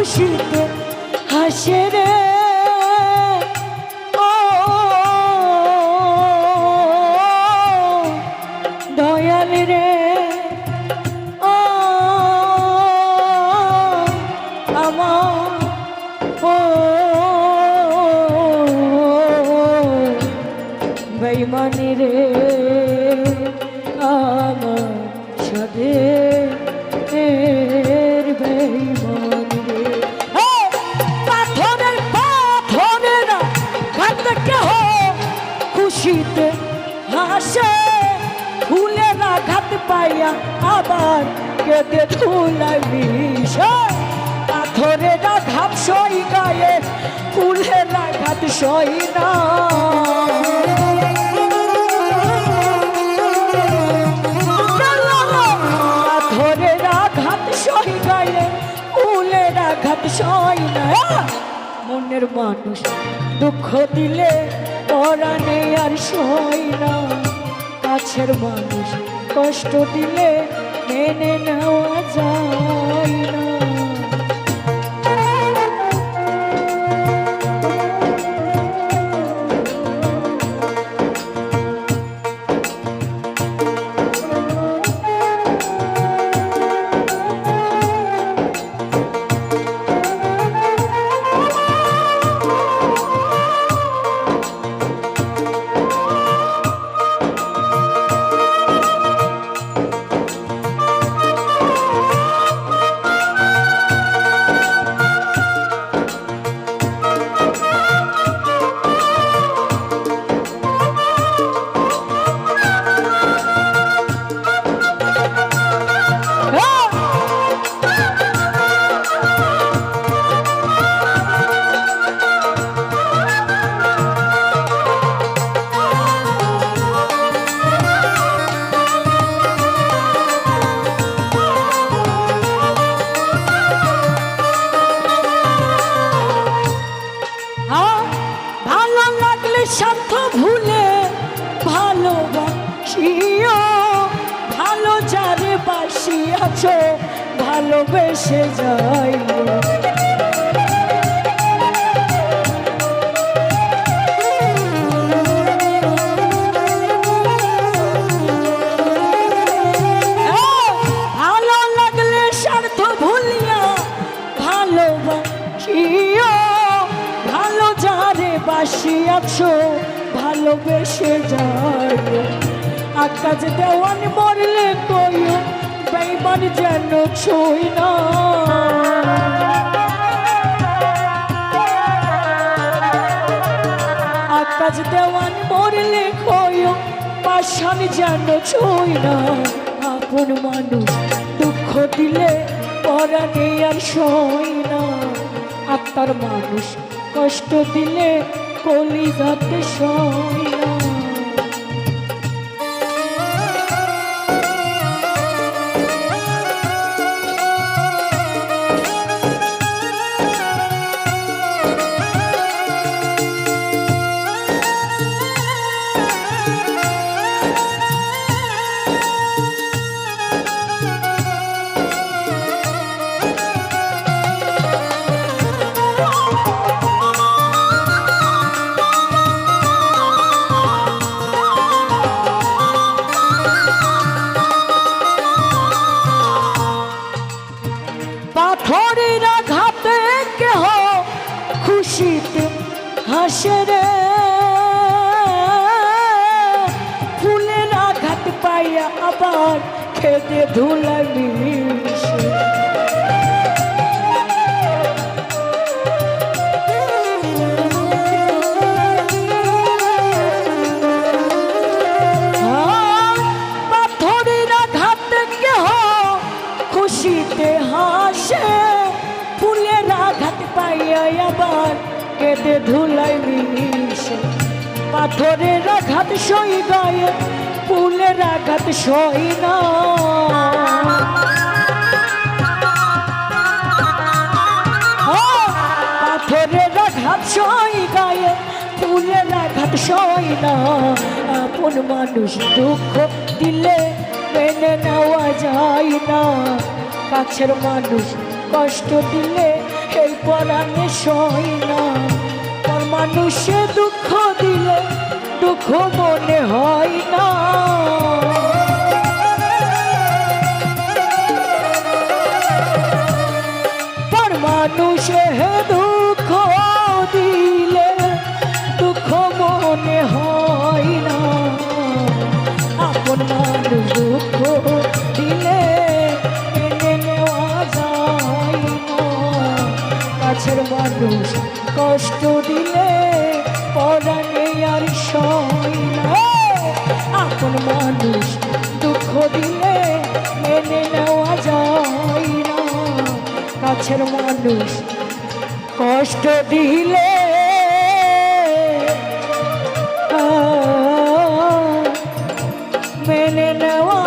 খুশিতে হাসে রে ও দয়াল রে ও আমার ও বেঈমানি রে আমার সাথে বেঈমানি রে পাথরের পাথরেরা ঘাত কেহ খুশিতে হাসে ফুলেরা ঘাত পাইয়া আবার কেঁদে ধুলায় মিশে পাথরেরা ঘাত সই গায়ে ফুলেরা ঘাত সই না মনের মানুষ দুঃখ দিলে পরাণে আর সই না কাছের মানুষ কষ্ট দিলে মেনে নেওয়া যায় না স্বার্থ ভুলে ভালোবাসিও ভালো যারে বাসিয়াছ ভালোবেসে যাই ভালো লাগলে স্বার্থ ভুলিয়া ভালোবাসিও ভালো যারে বাসিয়াছ ভালোবেসে যায় আকাশ দেওয়ান মরলে কইও বেঈমান যেন ছুঁই না আকাশ দেওয়ান মরলে কইও পাষাণ যেন ছুঁই না আপন মানুষ দুঃখ দিলে পরাণে আর সই না আত্মার মানুষ কষ্ট দিলে কলিজাতে সই না পাথরের আঘাতে কেহ খুশিতে হাসে রে ফুলের আঘাত পাইয়া আবার খেতে ধুলা মিশে পাথরের আঘাতে কেহ খুশিতে হাসে ফুলের আঘাত পাইয়া আবার কেঁদে ধুলায় মিশে পাথরের আঘাত সই গায়ে ফুলের আঘাত সই না পাথরের আঘাত সই গায়ে ফুলের আঘাত সই না আপন মানুষ দুঃখ দিলে মেনে নেওয়া যায় না কাছের মানুষ কষ্ট দিলে পরাণে সই না। পর মানুষে দুঃখ দিলে দুঃখ মনে হয় না। পর মানুষে দুঃখ দিলে দুঃখ মনে হয় না। আপন মানুষ দুঃখ দিলে মেনে নেওয়া যায় না। কাছের মানুষ কষ্ট দিলে পরাণে আর সয় না। আপন মানুষ দুঃখ দিলে মেনে নেওয়া যায় না। কাছের মানুষ কষ্ট দিলে মেনে নেওয়া